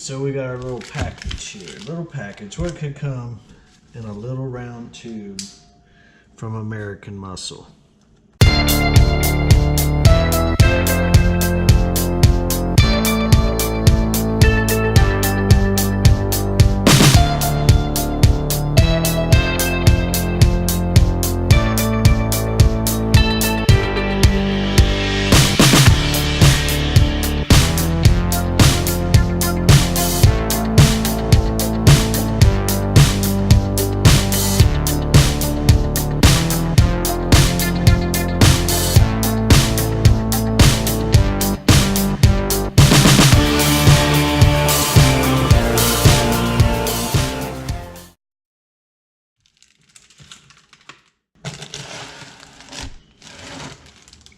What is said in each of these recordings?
So we got our little package here. Little package. What could come in a little round tube from American Muscle?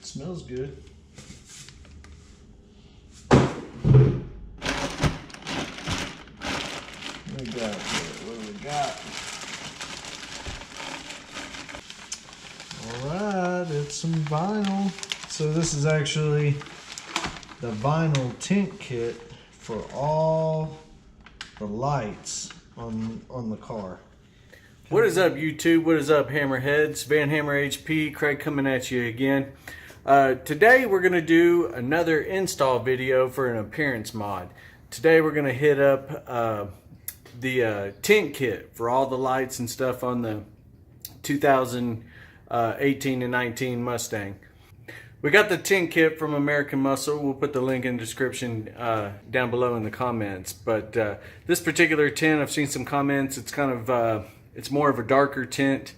Smells good. What do we got here? What do we got? Alright, it's some vinyl. So this is actually the vinyl tint kit for all the lights on the car. What is up, YouTube? What is up, Hammerheads? Vanhammer HP, Craig coming at you again. Today we're going to do another install video for an appearance mod. Today we're going to hit up the tint kit for all the lights and stuff on the 2018 and 19 Mustang. We got the tint kit from American Muscle. We'll put the link in the description down below in the comments. But this particular tint, I've seen some comments. It's kind of it's more of a darker tint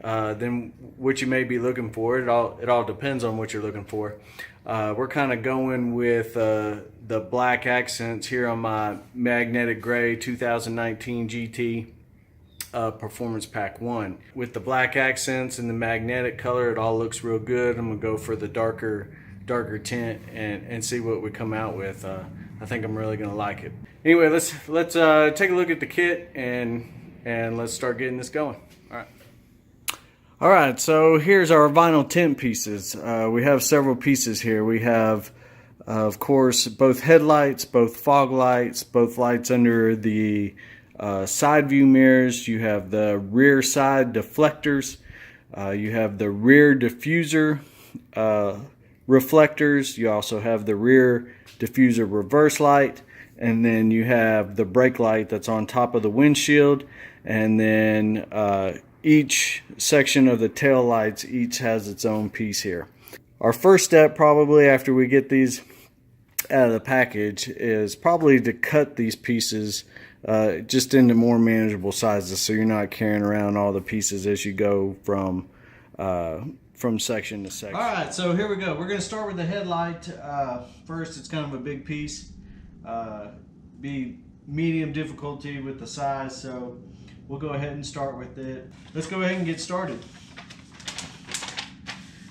than what you may be looking for. It all depends on what you're looking for. We're kind of going with the black accents here on my magnetic gray 2019 GT Performance Pack 1. With the black accents and the magnetic color, it all looks real good. I'm gonna go for the darker tint and see what we come out with. I think I'm really gonna like it. Anyway, let's take a look at the kit and let's start getting this going. All right, so here's our vinyl tint pieces. We have several pieces here. We have, of course, both headlights, both fog lights, both lights under the side view mirrors. You have the rear side deflectors. You have the rear diffuser reflectors. You also have the rear diffuser reverse light. And then you have the brake light that's on top of the windshield. And then each section of the tail lights each has its own piece here. Our first step, probably after we get these out of the package, is probably to cut these pieces just into more manageable sizes, so you're not carrying around all the pieces as you go from section to section. All right, so here we go. We're going to start with the headlight. First, it's kind of a big piece. Be medium difficulty with the size, so we'll go ahead and start with it. Let's go ahead and get started.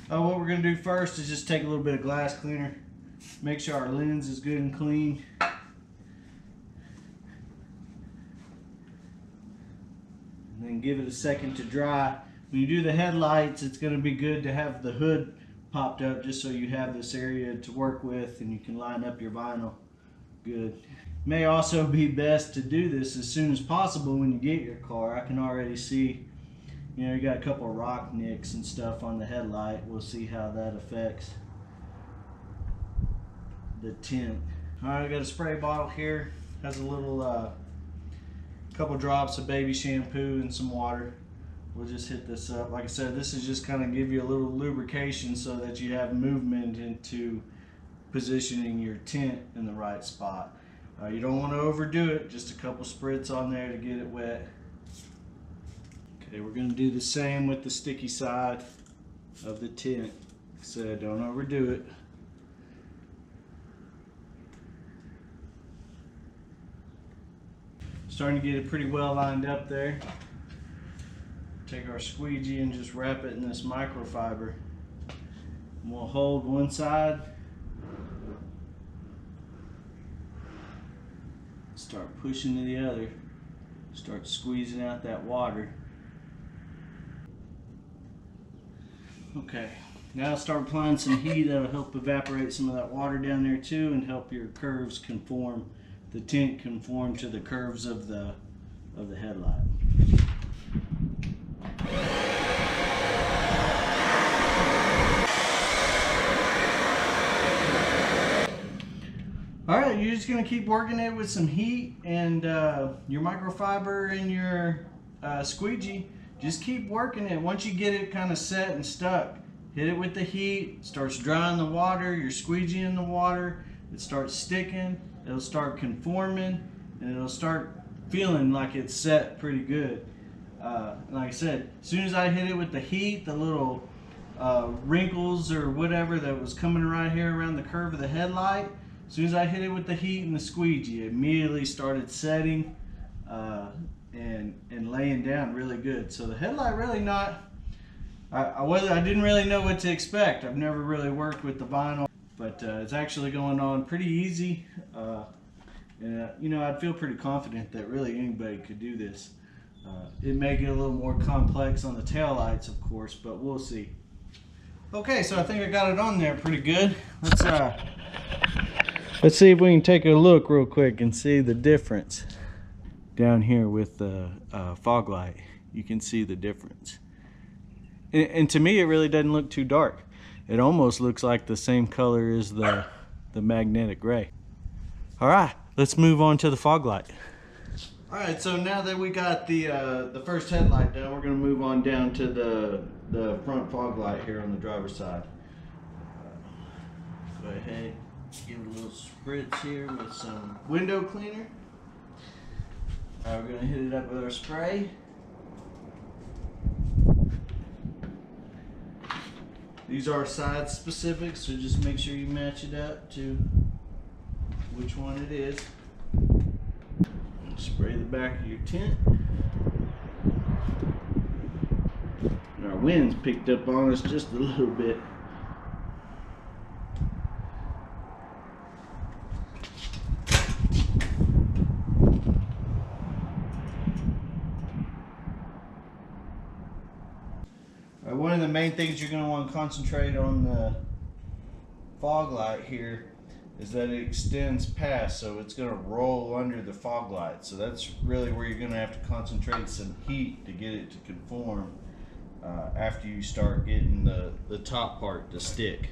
What we're going to do first is just take a little bit of glass cleaner, make sure our lens is good and clean. And then give it a second to dry. When you do the headlights, it's going to be good to have the hood popped up just so you have this area to work with and you can line up your vinyl good. May also be best to do this as soon as possible when you get your car. I can already see, you know, you got a couple of rock nicks and stuff on the headlight. We'll see how that affects the tint. All right, I got a spray bottle here. Has a little couple drops of baby shampoo and some water. We'll just hit this up. Like I said, this is just kind of give you a little lubrication so that you have movement into positioning your tint in the right spot. You don't want to overdo it, just a couple spritz on there to get it wet. Okay, we're going to do the same with the sticky side of the tint. So don't overdo it. Starting to get it pretty well lined up there. Take our squeegee and just wrap it in this microfiber. And we'll hold one side. Start pushing to the other. Start squeezing out that water. Okay, now start applying some heat. That'll help evaporate some of that water down there too and help your curves conform the tint conform to the curves of the headlight. All right, you're just gonna keep working it with some heat and your microfiber and your squeegee. Just keep working it. Once you get it kind of set and stuck, hit it with the heat, starts drying the water, your squeegee in the water, it starts sticking, it'll start conforming, and it'll start feeling like it's set pretty good. Like I said, as soon as I hit it with the heat, the little wrinkles or whatever that was coming right here around the curve of the headlight, as soon as I hit it with the heat and the squeegee, it immediately started setting and laying down really good. So the headlight really not, I didn't really know what to expect. I've never really worked with the vinyl, but it's actually going on pretty easy. And you know, I'd feel pretty confident that really anybody could do this. It may get a little more complex on the tail lights, of course, but we'll see. Okay, so I think I got it on there pretty good. Let's see if we can take a look real quick and see the difference. Down here with the fog light, you can see the difference. And to me, it really doesn't look too dark. It almost looks like the same color as the magnetic gray. All right, let's move on to the fog light. All right, so now that we got the first headlight done, we're gonna move on down to the front fog light here on the driver's side. Go ahead, give it a little spritz here with some window cleaner. All right, we're gonna hit it up with our spray. These are side specific, so just make sure you match it up to which one it is. Spray the back of your tint. And our wind's picked up on us just a little bit. One of the main things you're going to want to concentrate on the fog light here is that it extends past, so it's going to roll under the fog light. So that's really where you're going to have to concentrate some heat to get it to conform after you start getting the top part to stick.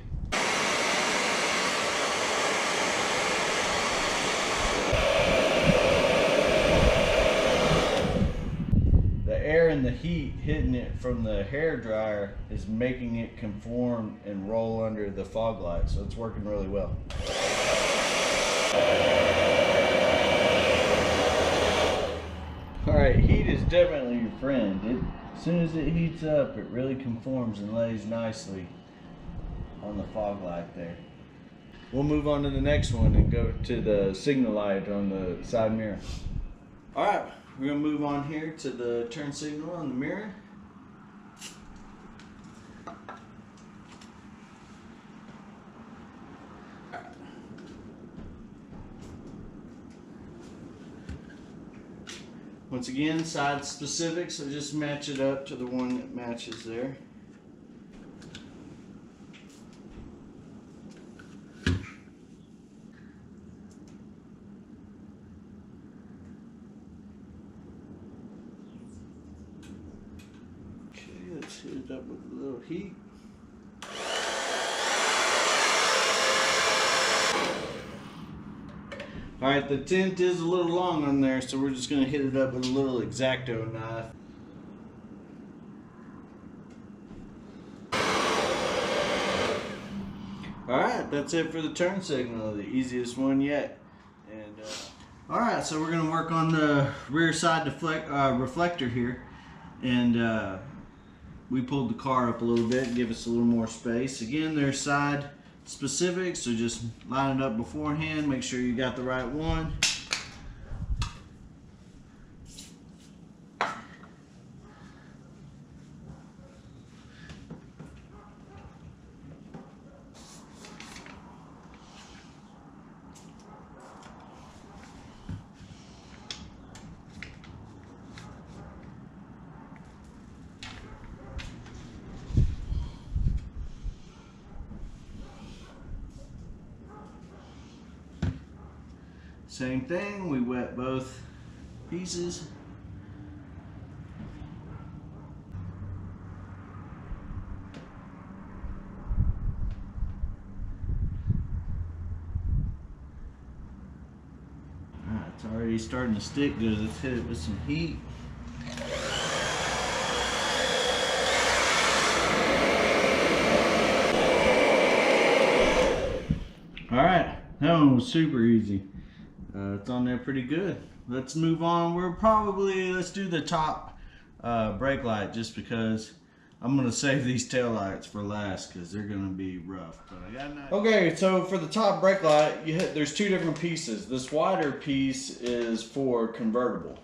And the heat hitting it from the hair dryer is making it conform and roll under the fog light, so it's working really well. Alright, heat is definitely your friend. As soon as it heats up, it really conforms and lays nicely on the fog light there. We'll move on to the next one and go to the signal light on the side mirror. Alright. We're going to move on here to the turn signal on the mirror. Once again, side specific, so just match it up to the one that matches there. Hit it up with a little heat. Alright, the tint is a little long on there, so we're just going to hit it up with a little X-Acto knife. Alright, that's it for the turn signal, the easiest one yet. And alright, so we're going to work on the rear side reflector here. And we pulled the car up a little bit and give us a little more space. Again, they're side specific, so just line it up beforehand, make sure you got the right one. Same thing, we wet both pieces. Alright, it's already starting to stick good. Let's hit it with some heat. Alright, that one was super easy. It's on there pretty good. Let's move on. Let's do the top brake light, just because I'm going to save these tail lights for last because they're going to be rough. But okay, so for the top brake light, there's two different pieces. This wider piece is for convertible.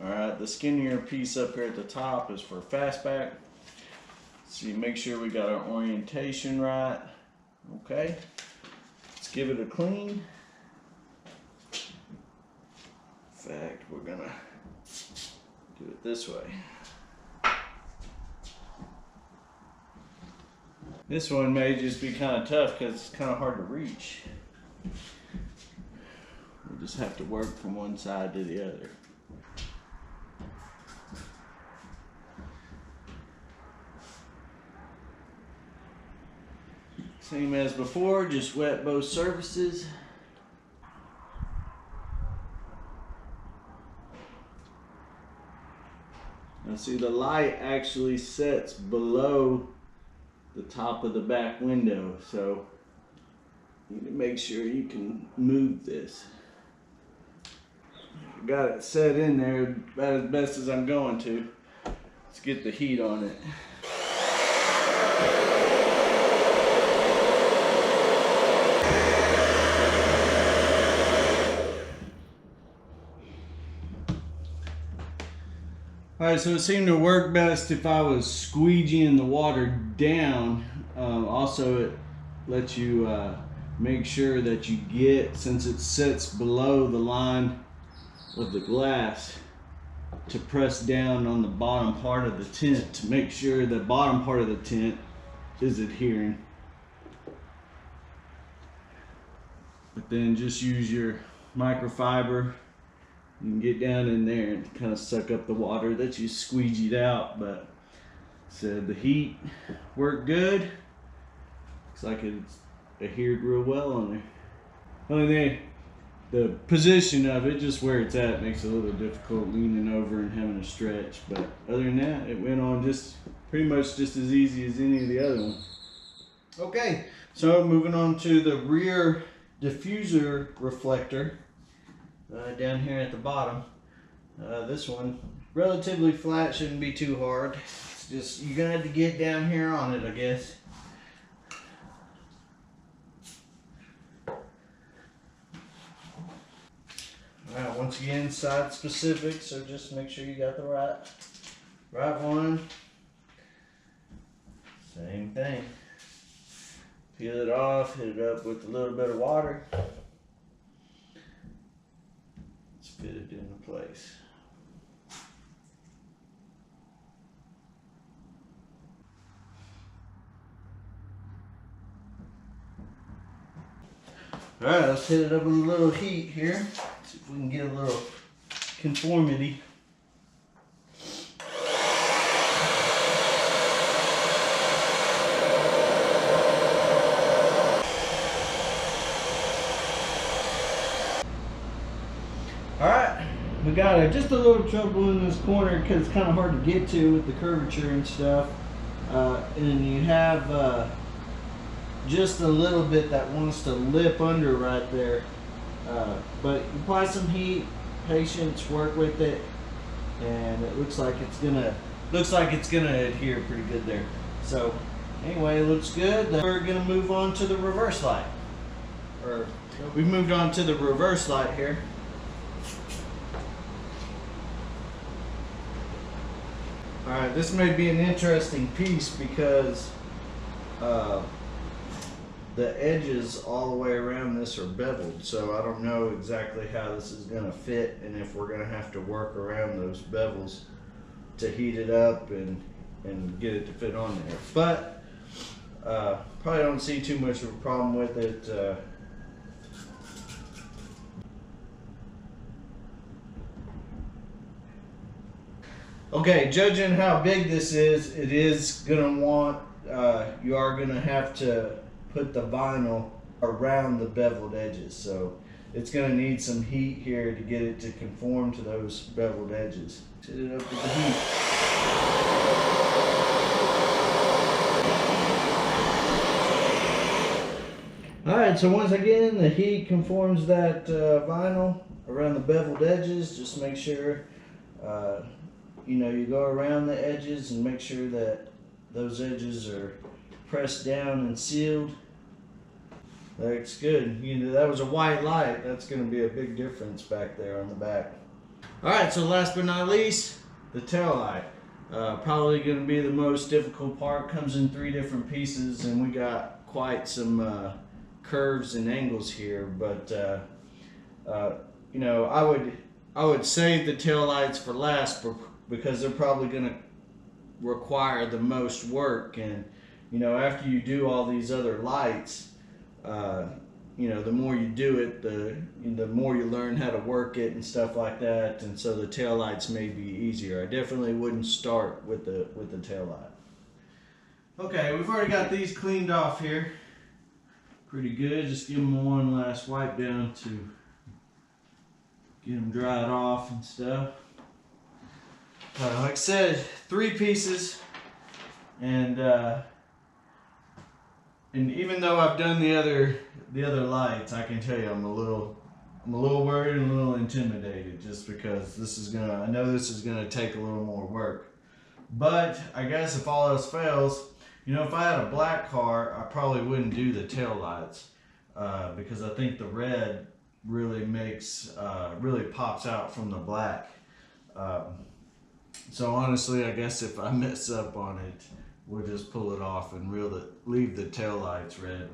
Alright, the skinnier piece up here at the top is for fastback. So you make sure we got our orientation right. Okay. Give it a clean. In fact, we're gonna do it this way. This one may just be kind of tough because it's kind of hard to reach. We'll just have to work from one side to the other. Same as before, just wet both surfaces. Now see, the light actually sets below the top of the back window, so you need to make sure you can move this. I got it set in there about as best as I'm going to. Let's get the heat on it. Alright, so it seemed to work best if I was squeegeeing the water down. Also, it lets you make sure that you get, since it sits below the line of the glass, to press down on the bottom part of the tint to make sure the bottom part of the tint is adhering. But then just use your microfiber. You can get down in there and kind of suck up the water that you squeegeed out. But so the heat worked good. Looks like it's adhered real well on there. Only thing, the position of it, just where it's at, makes it a little difficult leaning over and having a stretch. But other than that, it went on just pretty much just as easy as any of the other ones. Okay, so moving on to the rear diffuser reflector. Down here at the bottom. This one, relatively flat, shouldn't be too hard. It's just, you're gonna have to get down here on it, I guess. Alright, once again, side specific, so just make sure you got the right one. Same thing. Peel it off, hit it up with a little bit of water. Fit it into place. Alright, let's hit it up with a little heat here. See if we can get a little conformity. Alright, we got just a little trouble in this corner because it's kind of hard to get to with the curvature and stuff. And you have just a little bit that wants to lip under right there. But you apply some heat, patience, work with it, and it looks like it's gonna adhere pretty good there. So anyway, it looks good. We're gonna move on to the reverse light. We've moved on to the reverse light here. Alright, this may be an interesting piece because the edges all the way around this are beveled, so I don't know exactly how this is going to fit and if we're going to have to work around those bevels to heat it up and get it to fit on there. But probably don't see too much of a problem with it. Okay, judging how big this is, it is gonna want, you are gonna have to put the vinyl around the beveled edges. So it's gonna need some heat here to get it to conform to those beveled edges. Hit it up with the heat. Alright, so once again, the heat conforms that vinyl around the beveled edges. Just make sure you know, you go around the edges and make sure that those edges are pressed down and sealed. Looks good. You know, that was a white light. That's going to be a big difference back there on the back. Alright, so last but not least, the tail light. Probably going to be the most difficult part. Comes in 3 different pieces, and we got quite some curves and angles here. But you know, I would save the tail lights for last because they're probably going to require the most work. And you know, after you do all these other lights, you know, the more you do it, the more you learn how to work it and stuff like that. And so the tail lights may be easier. I definitely wouldn't start with the tail light. Okay, we've already got these cleaned off here. Pretty good. Just give them one last wipe down to get them dried off and stuff. Like I said, 3 pieces, and even though I've done the other lights, I can tell you I'm a little worried and a little intimidated, just because I know this is gonna take a little more work. But I guess if all else fails, you know, if I had a black car, I probably wouldn't do the tail lights because I think the red really really pops out from the black. So honestly, I guess if I mess up on it, we'll just pull it off and leave the tail lights red.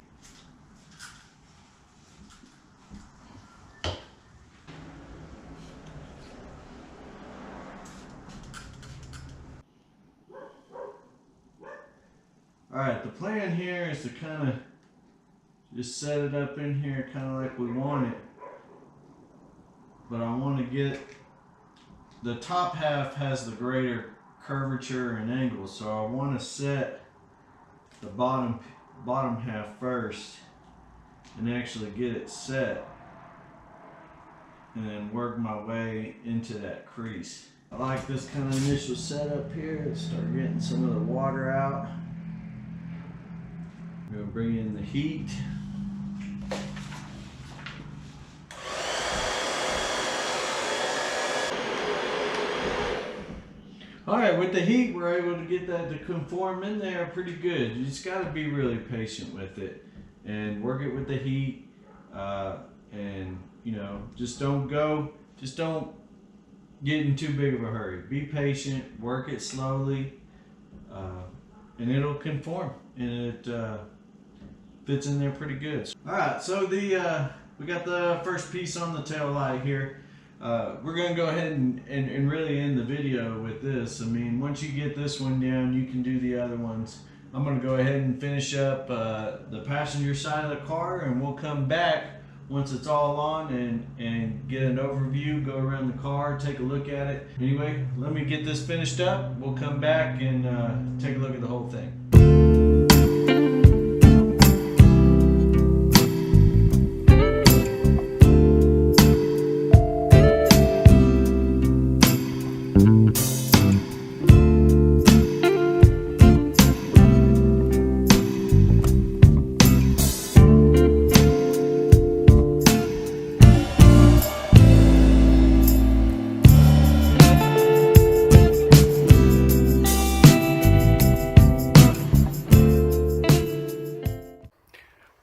Alright, the plan here is to kind of just set it up in here kind of like we want it. But I want to get, the top half has the greater curvature and angle, so I want to set the bottom half first and actually get it set, and then work my way into that crease. I like this kind of initial setup here. Let's start getting some of the water out. We're going to bring in the heat. Alright, with the heat, we're able to get that to conform in there pretty good. You just got to be really patient with it and work it with the heat. And, you know, just don't get in too big of a hurry. Be patient, work it slowly, and it'll conform. And it fits in there pretty good. Alright, so we got the first piece on the tail light here. We're going to go ahead and really end the video with this. I mean, once you get this one down, you can do the other ones. I'm going to go ahead and finish up the passenger side of the car, and we'll come back once it's all on and get an overview, go around the car, take a look at it. Anyway, let me get this finished up. We'll come back and take a look at the whole thing.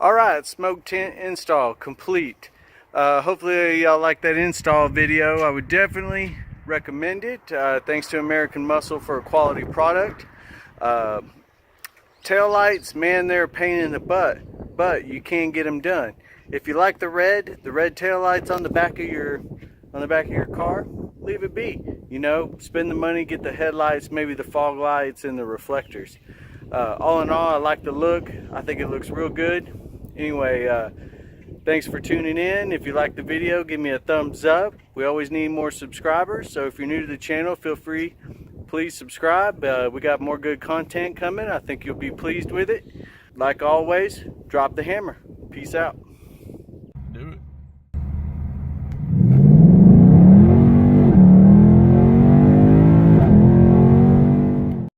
Alright, smoke tint install complete. Hopefully y'all like that install video. I would definitely recommend it. Thanks to American Muscle for a quality product. Tail lights, man, they're a pain in the butt, but you can get them done. If you like the red tail lights on the back of your car, leave it be. You know, spend the money, get the headlights, maybe the fog lights and the reflectors. All in all, I like the look. I think it looks real good. Anyway, thanks for tuning in. If you like the video, give me a thumbs up. We always need more subscribers, so if you're new to the channel, feel free, please subscribe. We got more good content coming. I think you'll be pleased with it. Like always, drop the hammer. Peace out.